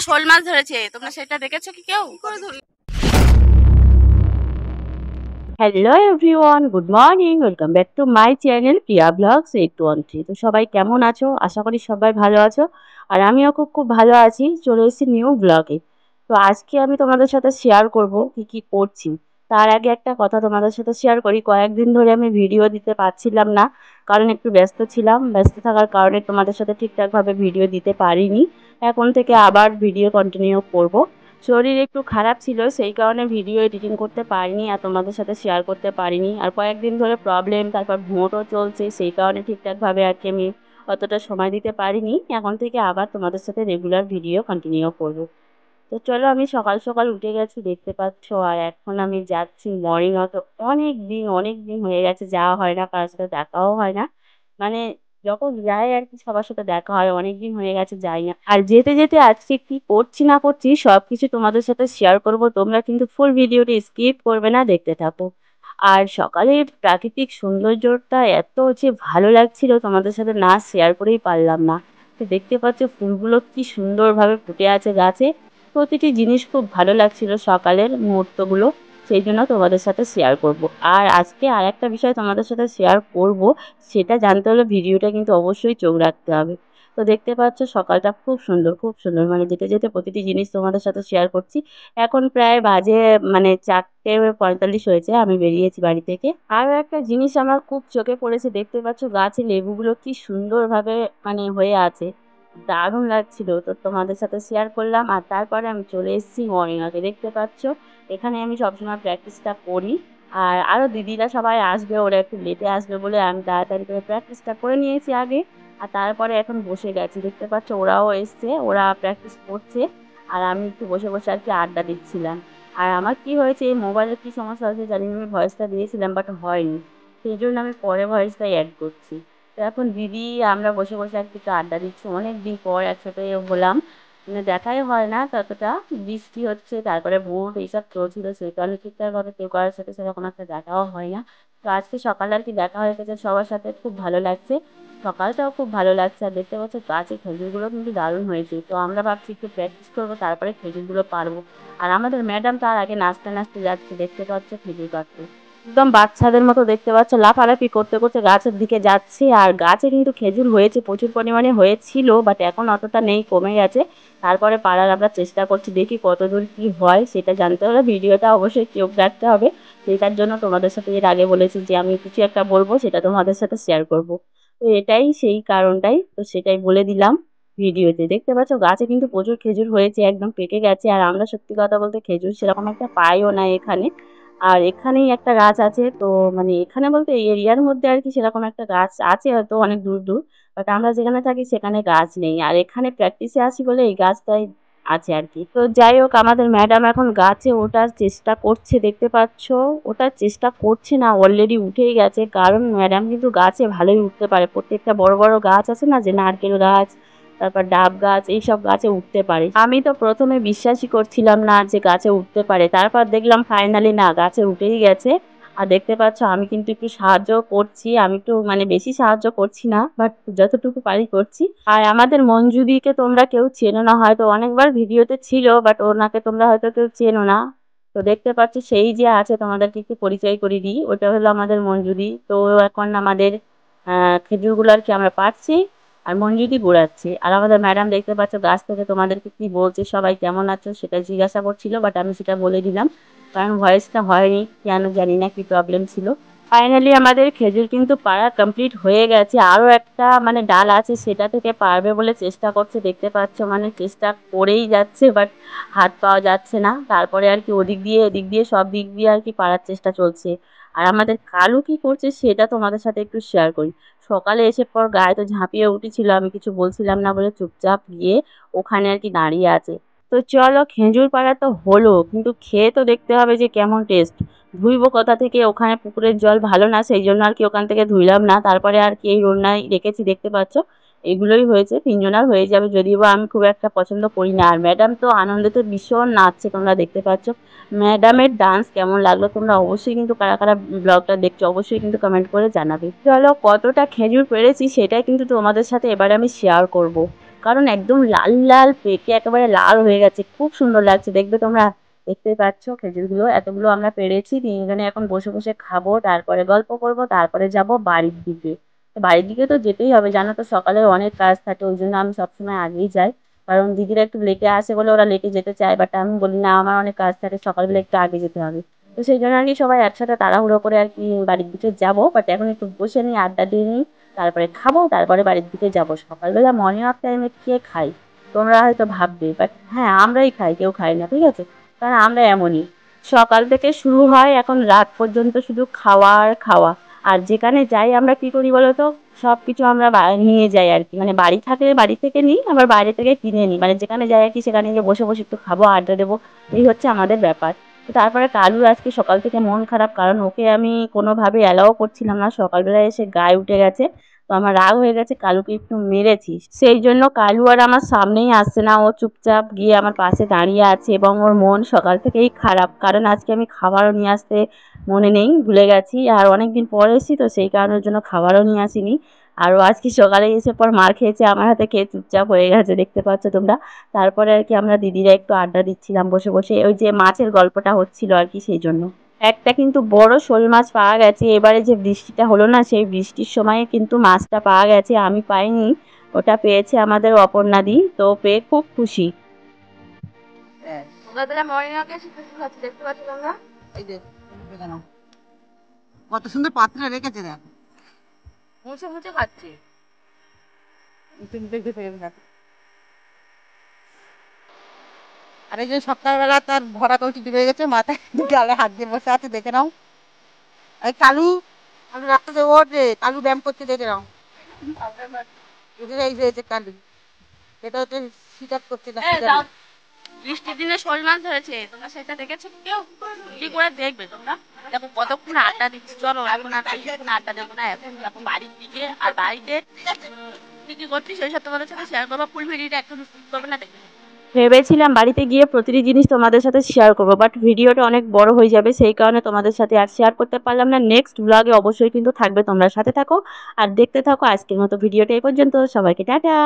শোল মাছ ধরেছে, তোমরা সেটা দেখেছো কি কেউ? Hello everyone, good morning, welcome back to my channel Priya blogs 813। তো সবাই কেমন আছো? আশা করি সবাই ভালো আছো। আর আমিও খুব খুব ভালো আছি। চলে এসেছি নিউ ব্লগে। তো আজকে আমি তোমাদের সাথে শেয়ার করব কি কি করছি। তার আগে একটা কথা তোমাদের সাথে শেয়ার করি, কয়েকদিন ধরে আমি ভিডিও দিতে পারছিলাম না, কারণ একটু ব্যস্ত ছিলাম। ব্যস্ত থাকার কারণে তোমাদের সাথে ঠিকঠাকভাবে ভিডিও দিতে পারিনি। এখন থেকে আবার ভিডিও কন্টিনিউ করব। শরীর একটু খারাপ ছিল, সেই কারণে ভিডিও এডিটিং করতে পারিনি আর তোমাদের সাথে শেয়ার করতে পারিনি। আর কয়েকদিন ধরে প্রবলেম, তারপর ভোটও চলছে, সেই কারণে ঠিকঠাকভাবে আর কি আমি অতটা সময় দিতে পারিনি। এখন থেকে আবার তোমাদের সাথে রেগুলার ভিডিও কন্টিনিউ করব। তো চলো, আমি সকাল সকাল উঠে গেছি দেখতে পাচ্ছ, আর এখন আমি যাচ্ছি মর্নিং ওয়াকে। অনেক দিন হয়ে গেছে যাওয়া হয় না, কারোর সাথে দেখাও হয় না। মানে যখন যাই আর কি সবার সাথে দেখা হয়, অনেকদিন হয়ে গেছে যাই না। আর যেতে যেতে আজকে কি করছি না করছি সব কিছু তোমাদের সাথে শেয়ার করব। তোমরা কিন্তু ফুল ভিডিওটি স্কিপ করবে না, দেখতে থাকো। আর সকালের প্রাকৃতিক সৌন্দর্যটা এত যে ভালো লাগছিল, তোমাদের সাথে না শেয়ার করেই পারলাম না। তো দেখতে পাচ্ছ ফুলগুলো কি সুন্দরভাবে ফুটে আছে গাছে। প্রতিটি জিনিস খুব ভালো লাগছিল সকালের মুহূর্তগুলো, সেই জন্য তোমাদের সাথে শেয়ার করব। আর আজকে আর একটা বিষয় তোমাদের সাথে শেয়ার করব, সেটা জানতে হলে ভিডিওটা কিন্তু অবশ্যই চোখ রাখতে হবে। তো দেখতে পাচ্ছ সকালটা খুব সুন্দর, খুব সুন্দর, মানে যেতে যেতে প্রতিটি জিনিস তোমাদের সাথে শেয়ার করছি। এখন প্রায় বাজে 4:45 হয়েছে, আমি বেরিয়েছি বাড়ি থেকে। আরও একটা জিনিস আমার খুব চোখে পড়েছে, দেখতে পাচ্ছ গাছে লেবুগুলো কি সুন্দরভাবে হয়ে আছে। দারুণ লাগছিল, তো তোমাদের সাথে শেয়ার করলাম। আর তারপরে আমি চলে এসেছি মর্নিং ওয়াকে। দেখতে পাচ্ছ এখানে আমি সবসময় প্র্যাকটিসটা করি। আর আরও দিদিরা সবাই আসবে, ওরা একটু লেটে আসবে বলে আমি তাড়াতাড়ি করে প্র্যাকটিসটা করে নিয়েছি আগে। আর তারপরে এখন বসে গেছি, দেখতে পাচ্ছ ওরাও এসছে, ওরা প্র্যাকটিস করছে। আর আমি একটু বসে বসে আর কি আড্ডা দিচ্ছিলাম। আর আমার কি হয়েছে, এই মোবাইলের কি সমস্যা হয়েছে জানি না, আমি ভয়েসটা দিয়েছিলাম বাট হয়নি, সেই জন্য আমি পরে ভয়েসটাই অ্যাড করছি। তো এখন দিদি আমরা বসে বসে আর কি একটু আড্ডা দিচ্ছি, অনেক দিন পর একসাথে হলাম। দেখাই হয় না ততটা, বৃষ্টি হচ্ছে, তারপরে ভোট এইসব চলছিল, সেই কারণে ঠিকঠাকভাবে কেউ কারোর সাথে সেরকম একটা দেখাও হয় না। তো আজকে সকালে আর কি দেখা হয়ে গেছে সবার সাথে, খুব ভালো লাগছে। সকালটাও খুব ভালো লাগছে। আর দেখতে পাচ্ছ গাছে খেজুরগুলো কিন্তু দারুণ হয়েছে, তো আমরা ভাবছি একটু প্র্যাকটিস করবো, তারপরে খেজুরগুলো পারবো। আর আমাদের ম্যাডাম তার আগে নাচতে নাচতে যাচ্ছে, দেখতে পাচ্ছ খেজুর কাটতে। একদম বাচ্চাদের মতো দেখতে পাচ্ছ লাফালাফি করতে করতে গাছের দিকে যাচ্ছে। আর গাছে কিন্তু খেজুর হয়েছে, প্রচুর পরিমাণে হয়েছিল, বাট এখন অতটা নেই, কমে গেছে। তারপরে পাড়ার আমরা চেষ্টা করছি, দেখি কতদূর কি হয়। সেটা জানতে হলে ভিডিওটা অবশ্যই চোখ রাখতে হবে। সেটার জন্য তোমাদের সাথে এর আগে বলেছি যে আমি কিছু একটা বলবো, সেটা তোমাদের সাথে শেয়ার করব। তো এটাই সেই কারণটাই, তো সেটাই বলে দিলাম ভিডিওতে। দেখতে পাচ্ছ গাছে কিন্তু প্রচুর খেজুর হয়েছে, একদম পেকে গেছে। আর আমরা সত্যি কথা বলতে খেজুর সেরকম একটা পাইও না এখানে। আর এখানেই একটা গাছ আছে, তো এখানে বলতে এই এরিয়ার মধ্যে আর কি সেরকম একটা গাছ আছে, হয়তো অনেক দূর দূর, বাট আমরা যেখানে থাকি সেখানে গাছ নেই। আর এখানে প্র্যাকটিসে আসি বলে এই গাছটাই আছে আর কি। তো যাই হোক, আমাদের ম্যাডাম এখন গাছে ওঠার চেষ্টা করছে, দেখতে পাচ্ছ। ওঠার চেষ্টা করছে না, অলরেডি উঠেই গেছে, কারণ ম্যাডাম কিন্তু গাছে ভালোই উঠতে পারে। প্রত্যেকটা বড় বড় গাছ আছে না, যে নারকেল গাছ, তারপর ডাব গাছ, এইসব গাছে উঠতে পারে। আমি তো প্রথমে বিশ্বাসই করছিলাম না যে গাছে উঠতে পারে, তারপর দেখলাম ফাইনালি না, গাছে উঠেই গেছে। আর দেখতে পাচ্ছ আমি কিন্তু একটু সাহায্য করছি, আমি একটু বেশি সাহায্য করছি না, বাট যতটুকু পারি করছি। আর আমাদের মঞ্জুদিকে তোমরা কেউ চেনো না, হয়তো অনেকবার ভিডিওতে ছিল, বাট ওনাকে তোমরা হয়তো কেউ চেনো না। তো দেখতে পাচ্ছ সেই যে আছে, তোমাদেরকে একটু পরিচয় করে দিই, ওটা হলো আমাদের মঞ্জুদি। তো এখন আমাদের খেজুরগুলো আর কি আমরা পাচ্ছি, আর মঞ্জুদি ঘোরাচ্ছে। আর আমাদের ম্যাডাম দেখতে পাচ্ছ গাছ থেকে তোমাদেরকে কি বলছে, সবাই কেমন আছো সেটা জিজ্ঞাসা করছিল, বাট আমি সেটা বলে দিলাম, কারণ ভয়েসটা হয়নি, কেন জানি না কি প্রবলেম ছিল। ফাইনালি আমাদের খেজুর কিন্তু পাড়া কমপ্লিট হয়ে গেছে। আরও একটা ডাল আছে, সেটা থেকে পারবে বলে চেষ্টা করছে, দেখতে পাচ্ছ চেষ্টা করেই যাচ্ছে, বাট হাত পাওয়া যাচ্ছে না। তারপরে আর কি ওদিক দিয়ে এদিক দিয়ে সব দিক দিয়ে আর কি পারার চেষ্টা চলছে। আর আমাদের কালু কি করছে সেটা তোমাদের সাথে একটু শেয়ার করি। সকালে এসে পর গায়ে তো ঝাঁপিয়ে উঠেছিল, আমি কিছু বলছিলাম না বলে চুপচাপ গিয়ে ওখানে আর কি দাঁড়িয়ে আছে। তো চলো, খেজুর পাড়া তো হলো, কিন্তু খেয়ে তো দেখতে হবে যে কেমন টেস্ট। ধুইবো কোথা থেকে, ওখানে পুকুরের জল ভালো না, সেই জন্য আর কি ওখান থেকে ধুইলাম না। তারপরে আর কি এই রান্নায় রেখেছি, দেখতে পাচ্ছ এগুলোই হয়েছে, তিনজনার হয়ে যাবে, যদিও বা আমি খুব একটা পছন্দ করি না। আর ম্যাডাম তো আনন্দেতে ভীষণ নাচছে, তোমরা দেখতে পাচ্ছ। ম্যাডামের ডান্স কেমন লাগলো তোমরা অবশ্যই কিন্তু কারা কারা ব্লগটা দেখছো অবশ্যই কিন্তু কমেন্ট করে জানাবে। চলো, কতটা খেজুর পেরেছি সেটাই কিন্তু তোমাদের সাথে এবারে আমি শেয়ার করব। কারণ একদম লাল লাল পেকে একেবারে লাল হয়ে গেছে, খুব সুন্দর লাগছে দেখবে তোমরা। দেখতেই পাচ্ছ খেজুরগুলো এতগুলো আমরা পেরেছি, তিনজনে এখন বসে বসে খাবো, তারপরে গল্প করব, তারপরে যাব বাড়ির দিকে। তো বাড়ির দিকে তো যেতেই হবে, জানো তো সকালে অনেক কাজ থাকে, ওই জন্য আমি সবসময় আগেই যাই। কারণ দিদিরা একটু লেটে আসে বলে ওরা লেটে যেতে চায়, বাট আমি বলি না আমার অনেক কাজ থাকে, সকালবেলা একটু আগে যেতে হবে। তো সেই জন্য আর কি সবাই একসাথে তাড়াহুড়ো করে আর কি বাড়ির দিকে যাবো, বাট এখন একটু বসে নিই, আড্ডা দিয়ে নিই, তারপরে খাবো, তারপরে বাড়ির দিকে যাবো। সকালবেলা মর্নিং ওয়াক টাইমে কে খাই তোমরা হয়তো ভাববে, বাট হ্যাঁ আমরাই খাই, কেউ খাই না, ঠিক আছে। কারণ আমরা এমনই, সকাল থেকে শুরু হয় এখন রাত পর্যন্ত শুধু খাওয়া আর খাওয়া। আর যেখানে যাই আমরা কি করি বলো তো, সব কিছু আমরা নিয়ে যাই আর কি, মানে বাড়ি থাকলে বাড়ি থেকে নিই, আবার বাইরে থেকে কিনে নিই, মানে যেখানে যাই আর কি সেখানে গিয়ে বসে বসে একটু খাবো, আড্ডা দেবো, এই হচ্ছে আমাদের ব্যাপার। তো তারপরে কালুর আজকে সকাল থেকে মন খারাপ, কারণ ওকে আমি কোনোভাবে অ্যালাও করছিলাম না, সকালবেলায় এসে গায়ে উঠে গেছে। তো আমার রাগ হয়ে গেছে, কালুকে একটু মেরেছি, সেই জন্য কালু আর আমার সামনেই আসছে না, ও চুপচাপ গিয়ে আমার পাশে দাঁড়িয়ে আছে, এবং ওর মন সকাল থেকেই খারাপ, কারণ আজকে আমি খাবারও নিয়ে আসতে মনে নেই, ভুলে গেছি, আর অনেক দিন পরে এসেছি তো সেই কারণের জন্য খাবারও নিয়ে আসিনি। আর ও আজকে সকালে এসে পর মার খেয়েছে আমার হাতে খেয়ে, চুপচাপ হয়ে গেছে, দেখতে পাচ্ছ তোমরা। তারপরে আর কি আমরা দিদিরা একটু আড্ডা দিচ্ছিলাম বসে বসে, ওই যে মাছের গল্পটা হচ্ছিল আর কি, সেই জন্য। একটা কিন্তু বড় শোল মাছ পাওয়া গেছে, এবারে যে বৃষ্টিটা হলো না সেই বৃষ্টির সময়ে কিন্তু মাছটা পাওয়া গেছে, আমি পাইনি, ওটা পেয়েছে আমাদের অপর্ণাদি, তো পেয়ে খুব খুশি। সকালবেলা মর্নিং ওয়াকে এসে কিছু খাচ্ছি দেখতে পাচ্ছি তোমরা। এই যে দেখে নাও কত সুন্দর পাত্রে রেখেছে দেখ। মুছে মুছে খাচ্ছি। তুমি দেখতে পেয়ে যাবে। আর এই যে সকালবেলা তার ভরা কৌটি ডুবে গেছে, মাথায় গালে হাত দিয়ে বসে আছে, দেখে নাও। এই কালু, কালু রাস্তাতে ওর যে কালু ব্যায়াম করছে, দেখে নাও। এই যে কালু, এটা হচ্ছে সিট করছে না, এই দাও, বৃষ্টির দিনে শোল মাছ ধরেছে, তোমরা সেটা দেখেছো কি কেউ? কি করে দেখবে তোমরা? দেখো কতক্ষণ আড্ডা দিচ্ছি, চলো এখন আর কিছুক্ষণ আড্ডা দেবো না, এখন যাবো বাড়ির দিকে। আর বাড়িতে কি কি করছি সেই সব তোমাদের সাথে শেয়ার করবো, ফুল ভিডিওটা একটু করবে না দেখবে। ভেবেছিলাম বাড়িতে গিয়ে প্রতিটি জিনিস তোমাদের সাথে শেয়ার করবো, বাট ভিডিওটা অনেক বড় হয়ে যাবে, সেই কারণে তোমাদের সাথে আর শেয়ার করতে পারলাম না। নেক্সট ব্লগে অবশ্যই কিন্তু থাকবে, তোমরা সাথে থাকো আর দেখতে থাকো। আজকের মতো ভিডিওটা এই পর্যন্ত, সবাইকে টাটা।